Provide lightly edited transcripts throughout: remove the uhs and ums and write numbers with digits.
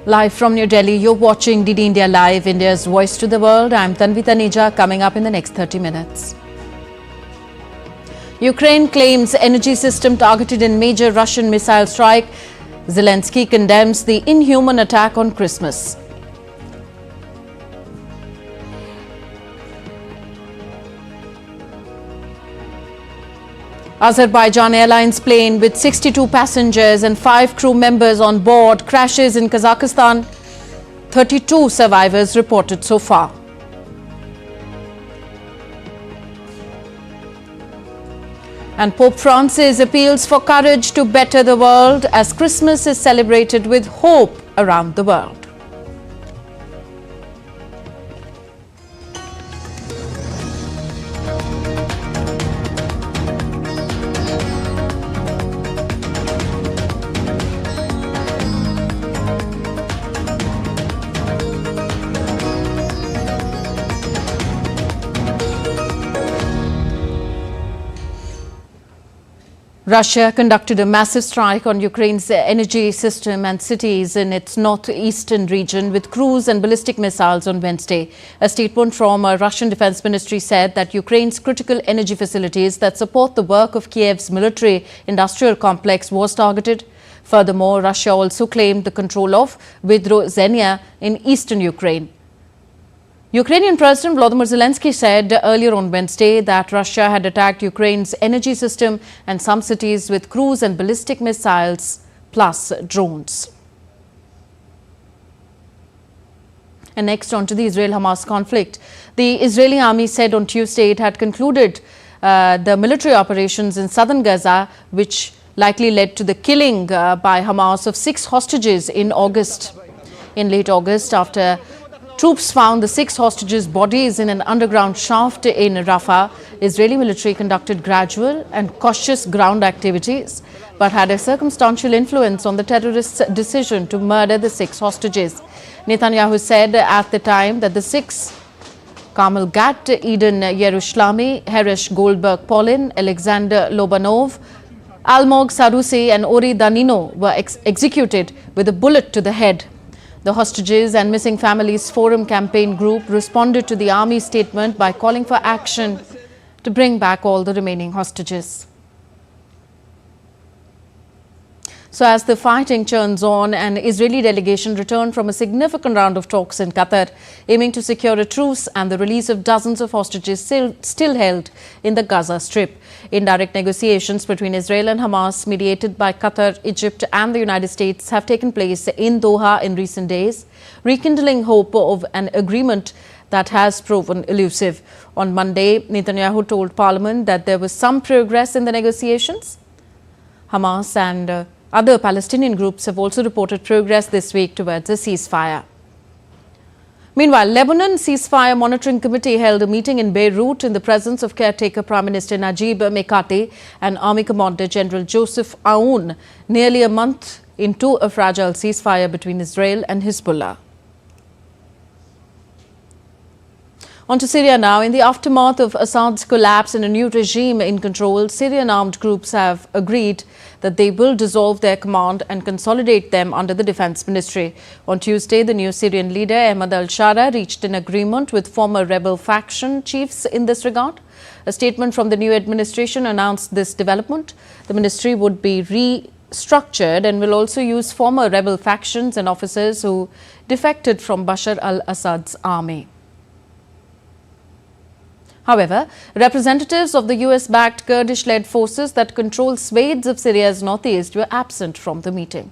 Live from New Delhi, you're watching DD India Live, India's voice to the world. I'm Tanvi Taneja, coming up in the next 30 minutes. Ukraine claims energy system targeted in major Russian missile strike. Zelensky condemns the inhuman attack on Christmas. Azerbaijan Airlines plane with 62 passengers and 5 crew members on board crashes in Kazakhstan. 32 survivors reported so far. And Pope Francis appeals for courage to better the world as Christmas is celebrated with hope around the world. Russia conducted a massive strike on Ukraine's energy system and cities in its northeastern region with cruise and ballistic missiles on Wednesday. A statement from a Russian defense ministry said that Ukraine's critical energy facilities that support the work of Kiev's military-industrial complex was targeted. Furthermore, Russia also claimed the control of Voronezh in eastern Ukraine. Ukrainian President Volodymyr Zelensky said earlier on Wednesday that Russia had attacked Ukraine's energy system and some cities with cruise and ballistic missiles plus drones. And next on to the Israel-Hamas conflict. The Israeli army said on Tuesday it had concluded the military operations in southern Gaza, which likely led to the killing by Hamas of 6 hostages in August. In late August, after troops found the 6 hostages' bodies in an underground shaft in Rafah, Israeli military conducted gradual and cautious ground activities, but had a circumstantial influence on the terrorists' decision to murder the 6 hostages. Netanyahu said at the time that the 6, Kamel Gat, Eden Yerushlami, Heresh Goldberg Polin, Alexander Lobanov, Almog Sarusi and Ori Danino were executed with a bullet to the head. The Hostages and Missing Families Forum campaign group responded to the army statement by calling for action to bring back all the remaining hostages. So as the fighting churns on, an Israeli delegation returned from a significant round of talks in Qatar, aiming to secure a truce and the release of dozens of hostages still held in the Gaza Strip. Indirect negotiations between Israel and Hamas, mediated by Qatar, Egypt and the United States, have taken place in Doha in recent days, rekindling hope of an agreement that has proven elusive. On Monday, Netanyahu told Parliament that there was some progress in the negotiations. Hamas and other Palestinian groups have also reported progress this week towards a ceasefire. Meanwhile, Lebanon Ceasefire Monitoring Committee held a meeting in Beirut in the presence of caretaker Prime Minister Najib Mikati and Army Commander General Joseph Aoun, nearly a month into a fragile ceasefire between Israel and Hezbollah. On to Syria now. In the aftermath of Assad's collapse and a new regime in control, Syrian armed groups have agreed that they will dissolve their command and consolidate them under the Defense Ministry. On Tuesday, the new Syrian leader, Ahmad al-Shara, reached an agreement with former rebel faction chiefs in this regard. A statement from the new administration announced this development. The ministry would be restructured and will also use former rebel factions and officers who defected from Bashar al-Assad's army. However, representatives of the US-backed Kurdish-led forces that control swathes of Syria's northeast were absent from the meeting.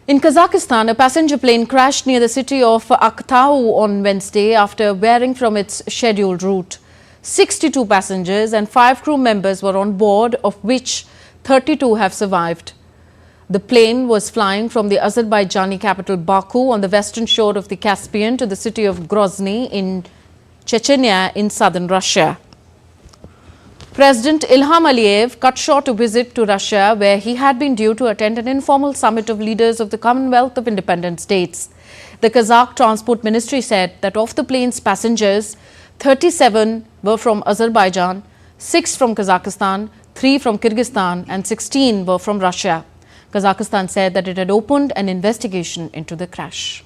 In Kazakhstan, a passenger plane crashed near the city of Aktau on Wednesday after veering from its scheduled route. 62 passengers and 5 crew members were on board, of which 32 have survived. The plane was flying from the Azerbaijani capital Baku on the western shore of the Caspian to the city of Grozny in Chechnya in southern Russia. President Ilham Aliyev cut short a visit to Russia, where he had been due to attend an informal summit of leaders of the Commonwealth of Independent States. The Kazakh Transport Ministry said that of the plane's passengers, 37 were from Azerbaijan, 6 from Kazakhstan, 3 from Kyrgyzstan and 16 were from Russia. Kazakhstan said that it had opened an investigation into the crash.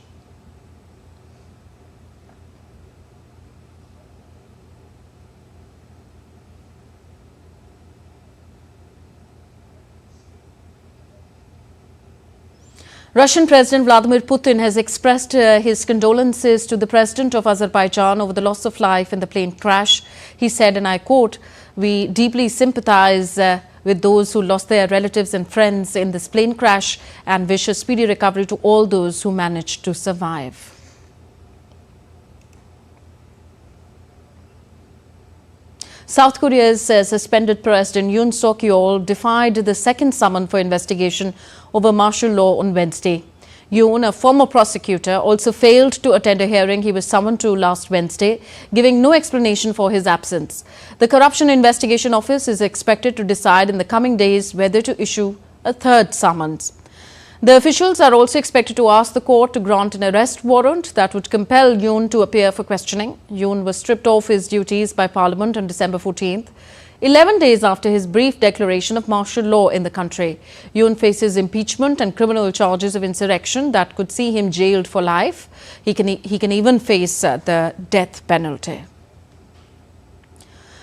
Russian President Vladimir Putin has expressed his condolences to the President of Azerbaijan over the loss of life in the plane crash. He said, and I quote, "We deeply sympathize with those who lost their relatives and friends in this plane crash and wish a speedy recovery to all those who managed to survive." South Korea's suspended President Yoon Suk-yeol defied the second summon for investigation over martial law on Wednesday. Yoon, a former prosecutor, also failed to attend a hearing he was summoned to last Wednesday, giving no explanation for his absence. The Corruption Investigation Office is expected to decide in the coming days whether to issue a third summons. The officials are also expected to ask the court to grant an arrest warrant that would compel Yoon to appear for questioning. Yoon was stripped of his duties by Parliament on December 14th, 11 days after his brief declaration of martial law in the country. Yoon faces impeachment and criminal charges of insurrection that could see him jailed for life. He can even face the death penalty.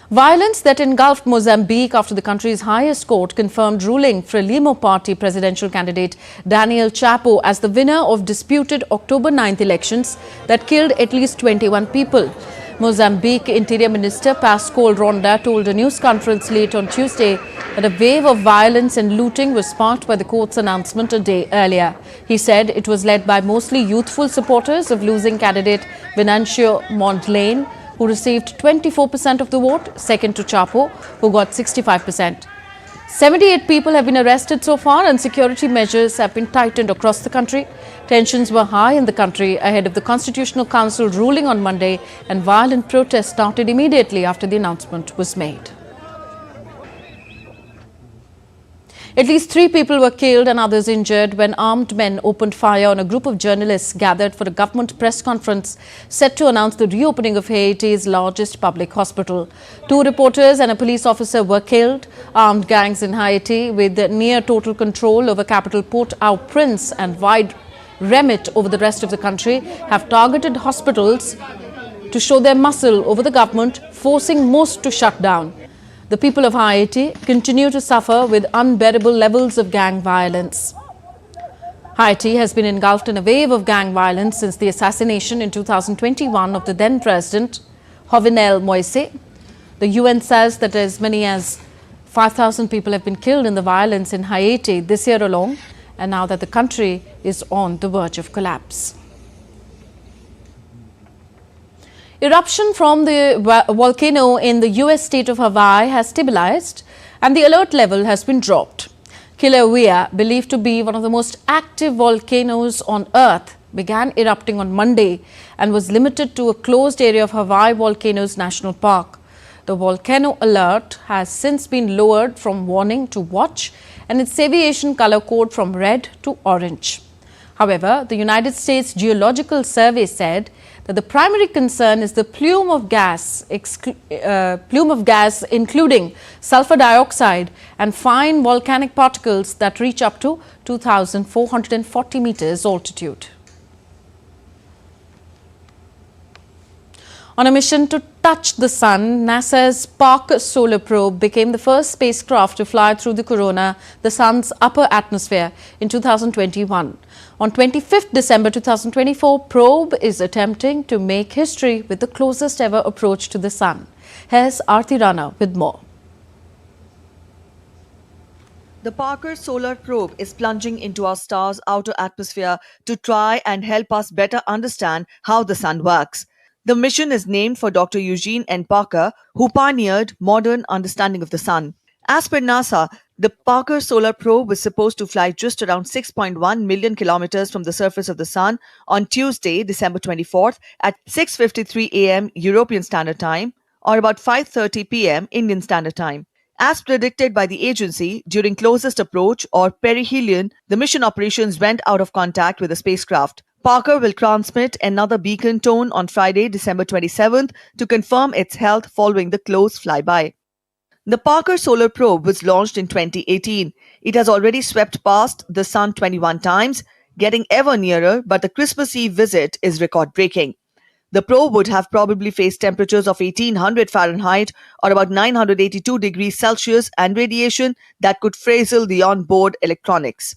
Violence that engulfed Mozambique after the country's highest court confirmed ruling Frelimo Party presidential candidate Daniel Chapo as the winner of disputed October 9th elections that killed at least 21 people. Mozambique Interior Minister Pascoal Ronda told a news conference late on Tuesday that a wave of violence and looting was sparked by the court's announcement a day earlier. He said it was led by mostly youthful supporters of losing candidate Venancio Mondlane, who received 24% of the vote, second to Chapo, who got 65%. 78 people have been arrested so far and security measures have been tightened across the country. Tensions were high in the country ahead of the Constitutional Council ruling on Monday, and violent protests started immediately after the announcement was made. At least 3 people were killed and others injured when armed men opened fire on a group of journalists gathered for a government press conference set to announce the reopening of Haiti's largest public hospital. 2 reporters and a police officer were killed. Armed gangs in Haiti, with near total control over capital Port-au-Prince and wide remit over the rest of the country, have targeted hospitals to show their muscle over the government, forcing most to shut down. The people of Haiti continue to suffer with unbearable levels of gang violence. Haiti has been engulfed in a wave of gang violence since the assassination in 2021 of the then president, Jovenel Moise. The UN says that as many as 5,000 people have been killed in the violence in Haiti this year alone, and now that the country is on the verge of collapse. Eruption from the volcano in the US state of Hawaii has stabilized and the alert level has been dropped. Kilauea, believed to be one of the most active volcanoes on Earth, began erupting on Monday and was limited to a closed area of Hawaii Volcanoes National Park. The volcano alert has since been lowered from warning to watch and its aviation color code from red to orange. However, the United States Geological Survey said that the primary concern is the plume of gas, including sulfur dioxide and fine volcanic particles that reach up to 2,440 meters altitude. On a mission to touch the sun, NASA's Parker solar probe became the first spacecraft to fly through the sun's upper atmosphere in 2021. On 25th December 2024, probe is attempting to make history with the closest ever approach to the sun. Here's Aarti Rana with more. The Parker solar probe is plunging into our star's outer atmosphere to try and help us better understand how the sun works. The mission is named for Dr. Eugene N. Parker, who pioneered modern understanding of the sun. As per NASA, the Parker solar probe was supposed to fly just around 6.1 million kilometers from the surface of the sun on Tuesday, December 24th at 6:53 a.m. European Standard Time, or about 5:30 p.m. Indian Standard Time. As predicted by the agency, during closest approach or perihelion, the mission operations went out of contact with the spacecraft. Parker will transmit another beacon tone on Friday, December 27th to confirm its health following the close flyby. The Parker Solar Probe was launched in 2018. It has already swept past the sun 21 times, getting ever nearer, but the Christmas Eve visit is record-breaking. The probe would have probably faced temperatures of 1800 Fahrenheit or about 982 degrees Celsius and radiation that could frazzle the onboard electronics.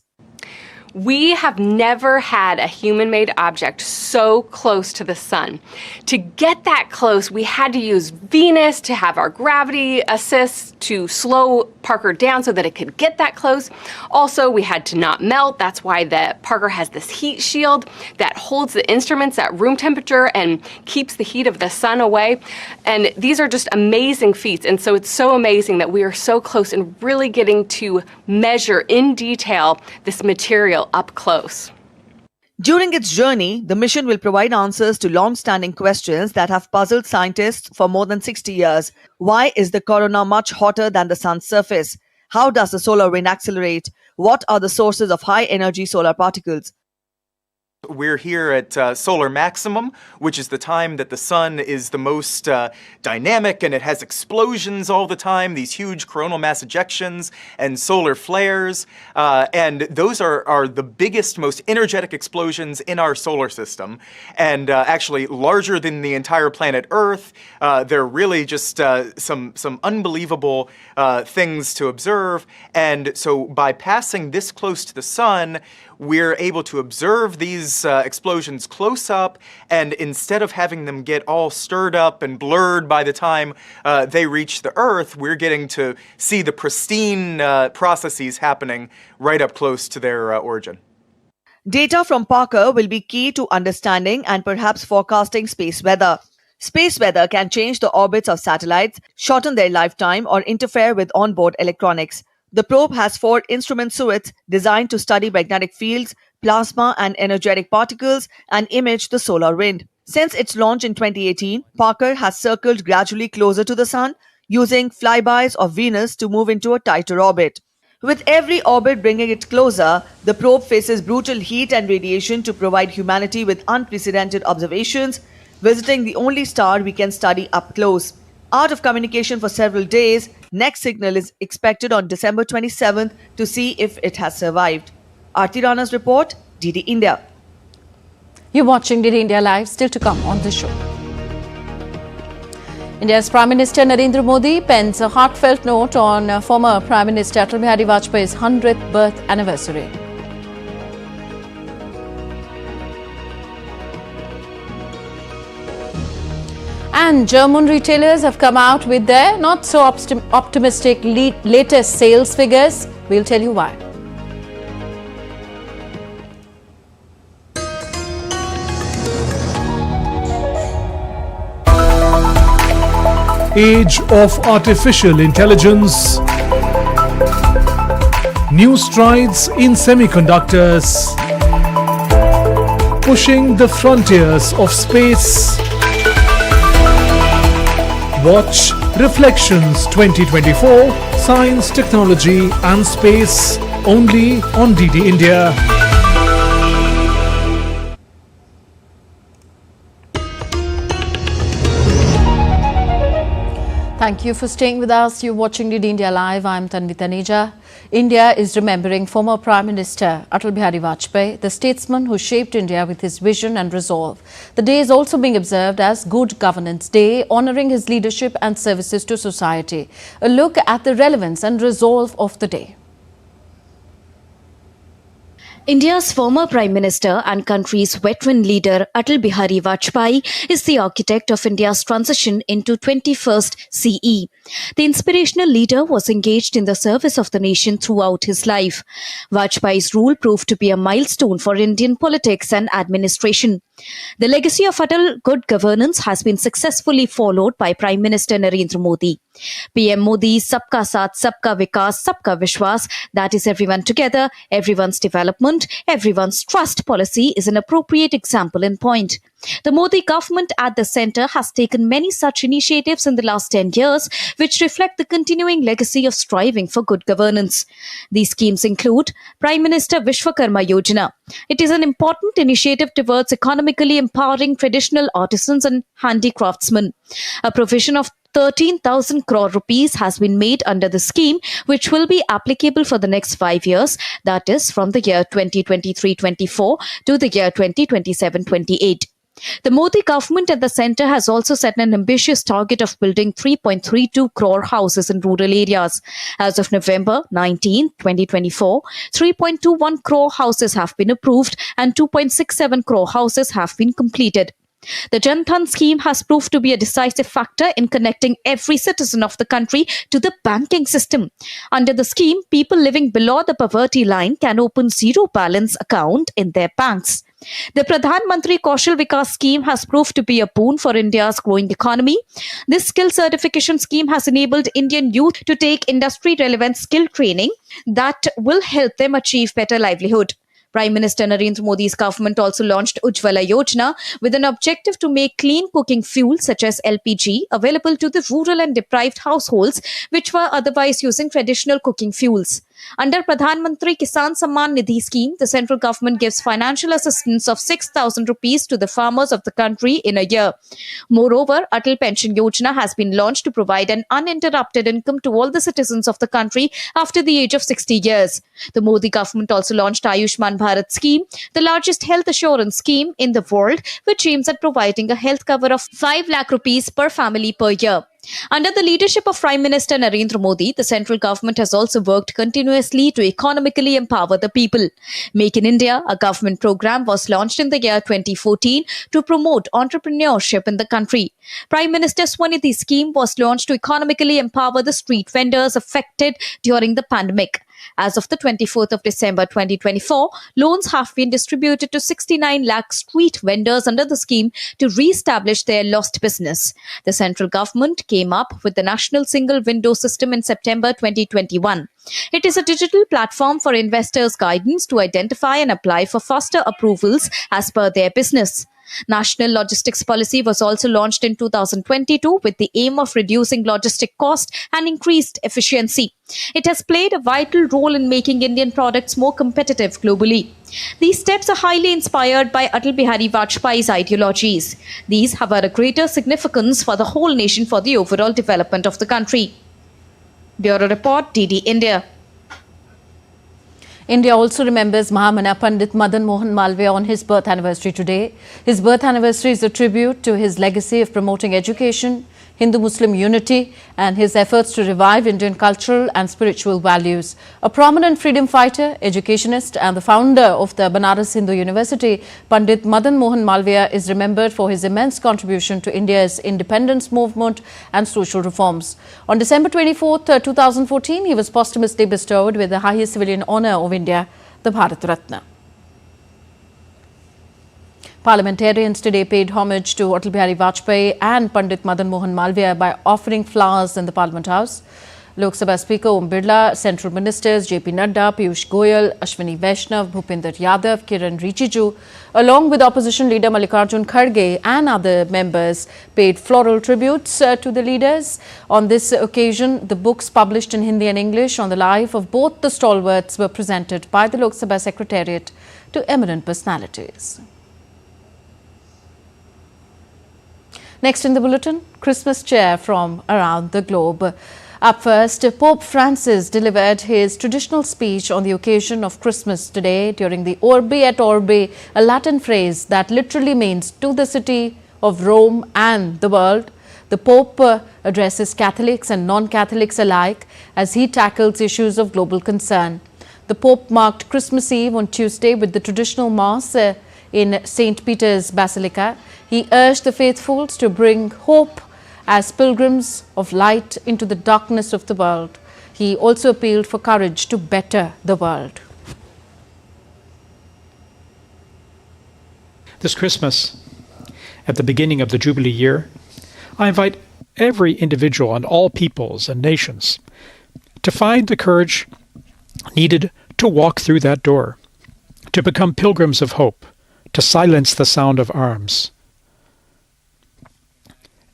We have never had a human-made object so close to the sun. To get that close, we had to use Venus to have our gravity assist to slow Parker down so that it could get that close. Also, we had to not melt. That's why the Parker has this heat shield that holds the instruments at room temperature and keeps the heat of the sun away. And these are just amazing feats. And so it's so amazing that we are so close and really getting to measure in detail this material up close. During its journey, the mission will provide answers to long-standing questions that have puzzled scientists for more than 60 years. Why is the corona much hotter than the sun's surface? How does the solar wind accelerate? What are the sources of high-energy solar particles? We're here at solar maximum, which is the time that the sun is the most dynamic, and it has explosions all the time, these huge coronal mass ejections and solar flares. And those are the biggest, most energetic explosions in our solar system, and actually larger than the entire planet Earth. They're really just some unbelievable things to observe. And so by passing this close to the sun, we're able to observe these explosions close up, and instead of having them get all stirred up and blurred by the time they reach the Earth, we're getting to see the pristine processes happening right up close to their origin. Data from Parker will be key to understanding and perhaps forecasting space weather. Space weather can change the orbits of satellites, shorten their lifetime, or interfere with onboard electronics. The probe has 4 instrument suites designed to study magnetic fields, plasma and energetic particles, and image the solar wind. Since its launch in 2018, Parker has circled gradually closer to the sun, using flybys of Venus to move into a tighter orbit. With every orbit bringing it closer, the probe faces brutal heat and radiation to provide humanity with unprecedented observations, visiting the only star we can study up close. Out of communication for several days, next signal is expected on December 27th to see if it has survived. Aarti Rana's report, DD India. You're watching DD India Live, still to come on the show. India's Prime Minister Narendra Modi pens a heartfelt note on former Prime Minister Atal Bihari Vajpayee's 100th birth anniversary. And German retailers have come out with their not so optimistic latest sales figures. We'll tell you why. Age of artificial intelligence. New strides in semiconductors. Pushing the frontiers of space. Watch Reflections 2024, Science, Technology and Space, only on DD India. Thank you for staying with us. You're watching DD India Live. I'm Tanvi Taneja. India is remembering former Prime Minister Atal Bihari Vajpayee, the statesman who shaped India with his vision and resolve. The day is also being observed as Good Governance Day, honouring his leadership and services to society. A look at the relevance and resolve of the day. India's former Prime Minister and country's veteran leader Atal Bihari Vajpayee is the architect of India's transition into 21st CE. The inspirational leader was engaged in the service of the nation throughout his life. Vajpayee's rule proved to be a milestone for Indian politics and administration. The legacy of Atal good governance has been successfully followed by Prime Minister Narendra Modi. PM Modi's Sabka Saath, Sabka Vikas, Sabka Vishwas, that is everyone together, everyone's development, everyone's trust policy is an appropriate example in point. The Modi government at the centre has taken many such initiatives in the last 10 years, which reflect the continuing legacy of striving for good governance. These schemes include Prime Minister Vishwakarma Yojana. It is an important initiative towards economically empowering traditional artisans and handicraftsmen. A provision of 13,000 crore rupees has been made under the scheme, which will be applicable for the next 5 years, that is from the year 2023-24 to the year 2027-28. The Modi government at the centre has also set an ambitious target of building 3.32 crore houses in rural areas. As of November 19, 2024, 3.21 crore houses have been approved and 2.67 crore houses have been completed. The Jan Dhan scheme has proved to be a decisive factor in connecting every citizen of the country to the banking system. Under the scheme, people living below the poverty line can open zero balance account in their banks. The Pradhan Mantri Kaushal Vikas scheme has proved to be a boon for India's growing economy. This skill certification scheme has enabled Indian youth to take industry-relevant skill training that will help them achieve better livelihood. Prime Minister Narendra Modi's government also launched Ujjwala Yojana with an objective to make clean cooking fuel such as LPG available to the rural and deprived households which were otherwise using traditional cooking fuels. Under Pradhan Mantri Kisan Samman Nidhi scheme, the central government gives financial assistance of 6,000 rupees to the farmers of the country in a year. Moreover, Atal Pension Yojana has been launched to provide an uninterrupted income to all the citizens of the country after the age of 60 years. The Modi government also launched Ayushman Bharat scheme, the largest health assurance scheme in the world, which aims at providing a health cover of 5 lakh rupees per family per year. Under the leadership of Prime Minister Narendra Modi, the central government has also worked continuously to economically empower the people. Make in India, a government program, was launched in the year 2014 to promote entrepreneurship in the country. Prime Minister Swanidhi scheme was launched to economically empower the street vendors affected during the pandemic. As of the 24th of December 2024, loans have been distributed to 69 lakh street vendors under the scheme to re-establish their lost business. The central government came up with the National Single Window System in September 2021. It is a digital platform for investors' guidance to identify and apply for faster approvals as per their business. National Logistics Policy was also launched in 2022 with the aim of reducing logistic cost and increased efficiency. It has played a vital role in making Indian products more competitive globally. These steps are highly inspired by Atal Bihari Vajpayee's ideologies. These have a greater significance for the whole nation for the overall development of the country. Bureau Report, DD India. India also remembers Mahamana Pandit Madan Mohan Malv on his birth anniversary today. His birth anniversary is a tribute to his legacy of promoting education, Hindu-Muslim unity and his efforts to revive Indian cultural and spiritual values. A prominent freedom fighter, educationist and the founder of the Banaras Hindu University, Pandit Madan Mohan Malv is remembered for his immense contribution to India's independence movement and social reforms. On December 24, 2014, he was posthumously bestowed with the highest civilian honour of India, the Bharat Ratna. Parliamentarians today paid homage to Atal Bihari Vajpayee and Pandit Madan Mohan Malv by offering flowers in the Parliament House. Lok Sabha Speaker Om Birla, Central Ministers JP Nadda, Piyush Goyal, Ashwini Vaishnav, Bhupinder Yadav, Kiran Rijiju, along with Opposition Leader Mallikarjun Kharge and other members paid floral tributes to the leaders. On this occasion, the books published in Hindi and English on the life of both the stalwarts were presented by the Lok Sabha Secretariat to eminent personalities. Next in the bulletin, Christmas cheer from around the globe. Up first, Pope Francis delivered his traditional speech on the occasion of Christmas today during the Urbi et Orbi, a Latin phrase that literally means to the city of Rome and the world. The Pope addresses Catholics and non-Catholics alike as he tackles issues of global concern. The Pope marked Christmas Eve on Tuesday with the traditional Mass in St. Peter's Basilica. He urged the faithful to bring hope as pilgrims of light into the darkness of the world. He also appealed for courage to better the world. This Christmas, at the beginning of the Jubilee year, I invite every individual and all peoples and nations to find the courage needed to walk through that door, to become pilgrims of hope, to silence the sound of arms,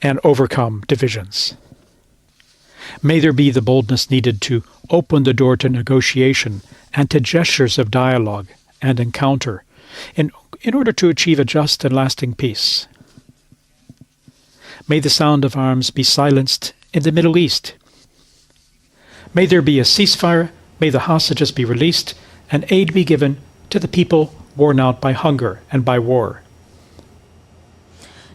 and overcome divisions. May there be the boldness needed to open the door to negotiation and to gestures of dialogue and encounter in order to achieve a just and lasting peace. May the sound of arms be silenced in the Middle East. May there be a ceasefire, may the hostages be released, and aid be given to the people worn out by hunger and by war.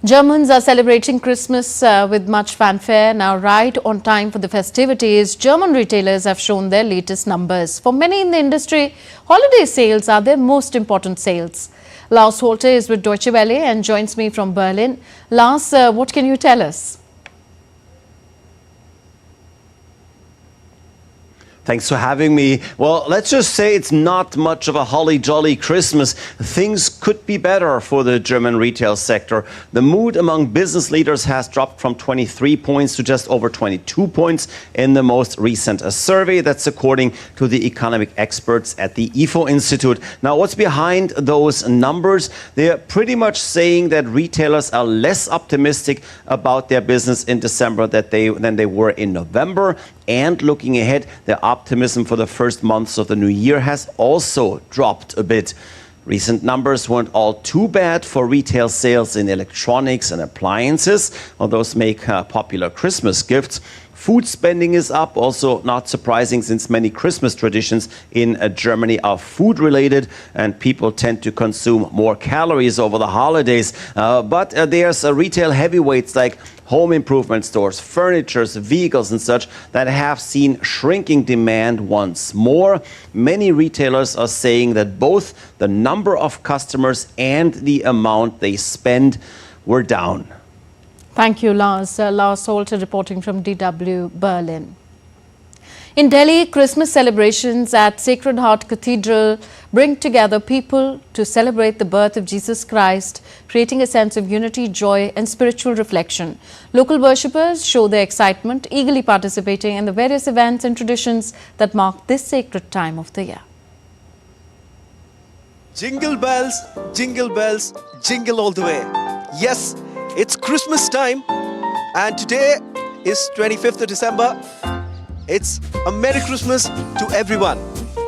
Germans are celebrating Christmas with much fanfare. Now, right on time for the festivities, German retailers have shown their latest numbers. For many in the industry, holiday sales are their most important sales. Lars Holte is with Deutsche Welle and joins me from Berlin. Lars, what can you tell us? Thanks for having me. Well, let's just say it's not much of a holly jolly Christmas. Things could be better for the German retail sector. The mood among business leaders has dropped from 23 points to just over 22 points in the most recent survey. That's according to the economic experts at the IFO Institute. Now, what's behind those numbers? They're pretty much saying that retailers are less optimistic about their business in December than they were in November. And looking ahead, their optimism for the first months of the new year has also dropped a bit. Recent numbers weren't all too bad for retail sales in electronics and appliances, while those make popular Christmas gifts. Food spending is up, also not surprising since many Christmas traditions in Germany are food-related and people tend to consume more calories over the holidays. But there's retail heavyweights like home improvement stores, furnitures, vehicles and such that have seen shrinking demand once more. Many retailers are saying that both the number of customers and the amount they spend were down. Thank you, Lars. Lars Holte reporting from DW Berlin. In Delhi, Christmas celebrations at Sacred Heart Cathedral bring together people to celebrate the birth of Jesus Christ, creating a sense of unity, joy and spiritual reflection. Local worshippers show their excitement, eagerly participating in the various events and traditions that mark this sacred time of the year. Jingle bells, jingle all the way. Yes, it's Christmas time and today is 25th of December. It's a Merry Christmas to everyone.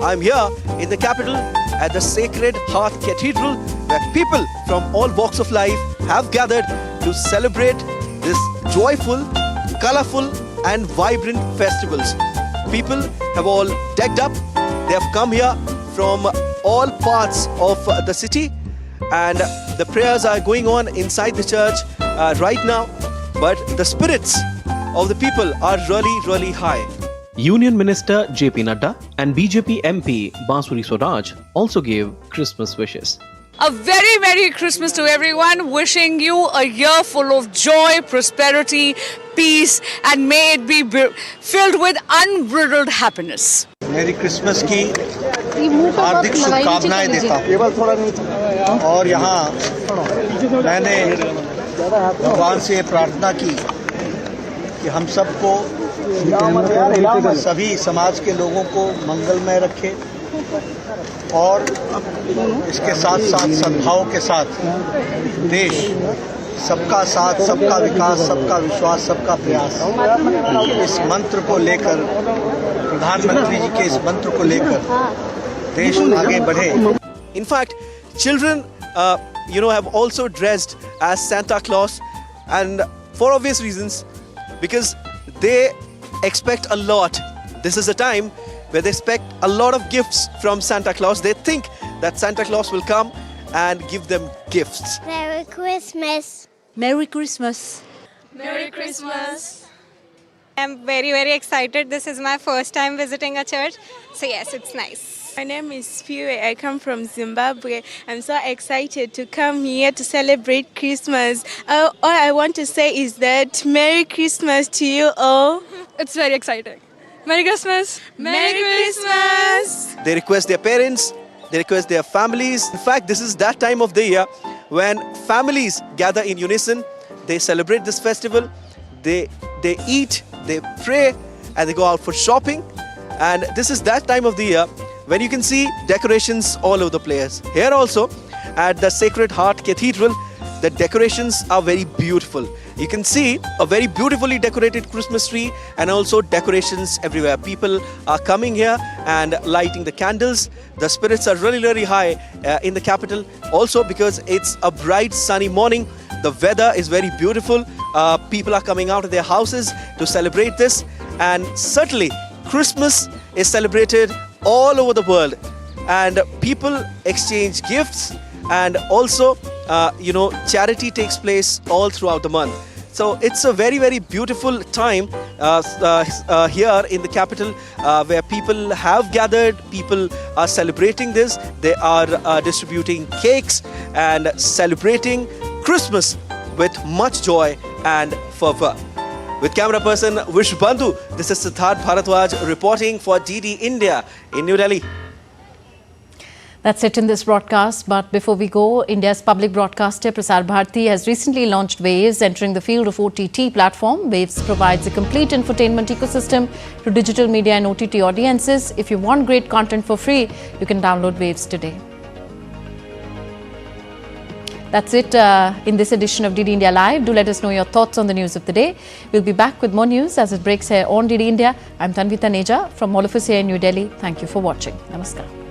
I'm here in the capital at the Sacred Heart Cathedral where people from all walks of life have gathered to celebrate this joyful, colorful and vibrant festivals. People have all decked up. They have come here from all parts of the city and the prayers are going on inside the church right now, but the spirits of the people are really high. Union Minister JP Nadda and BJP MP Bansuri Swaraj also gave Christmas wishes. A very Merry Christmas to everyone, wishing you a year full of joy, prosperity, peace and may it be filled with unbridled happiness. मेरी Christmas की हार्दिक शुभकामनाएं देता हूँ और यहाँ मैंने भगवान से प्रार्थना की कि हम सबको सभी समाज के लोगों को मंगलमय रखे और इसके साथ साथ सद्भाव के साथ देश सबका साथ, सबका विकास, सबका विश्वास, सबका प्रयास इस मंत्र को लेकर प्रधानमंत्री जी के इस मंत्र को लेकर देश आगे बढ़े. In fact, children have also dressed as Santa Claus and for obvious reasons because they expect a lot. This is a time where they expect a lot of gifts from Santa Claus. They think that Santa Claus will come and give them gifts. Merry Christmas. Merry Christmas. Merry Christmas. I'm very excited. This is my first time visiting a church. So yes, it's nice. My name is Spiwe. I come from Zimbabwe. I'm so excited to come here to celebrate Christmas. All I want to say is that Merry Christmas to you all. It's very exciting. Merry Christmas. Merry Christmas. They request their parents, they request their families. In fact, this is that time of the year when families gather in unison. They celebrate this festival. They eat, they pray, and they go out for shopping. And this is that time of the year when you can see decorations all over the place. Here also at the Sacred Heart Cathedral, the decorations are very beautiful. you can see a very beautifully decorated Christmas tree and also decorations everywhere. People are coming here and lighting the candles. The spirits are really high in the capital. Also because it's a bright sunny morning, the weather is very beautiful. People are coming out of their houses to celebrate this, and certainly Christmas is celebrated all over the world, and people exchange gifts, and also charity takes place all throughout the month. So it's a very beautiful time here in the capital, where people have gathered, people are celebrating this. They are distributing cakes and celebrating Christmas with much joy and fervor. With camera person Vish Bandhu, this is Siddharth Bharadwaj reporting for DD India in New Delhi. That's it in this broadcast. But before we go, India's public broadcaster Prasar Bharati has recently launched Waves, entering the field of OTT platform. Waves provides a complete infotainment ecosystem to digital media and OTT audiences. If you want great content for free, you can download Waves today. That's it in this edition of DD India Live. Do let us know your thoughts on the news of the day. We'll be back with more news as it breaks here on DD India. I'm Tanvi Taneja from all of us here in New Delhi. Thank you for watching. Namaskar.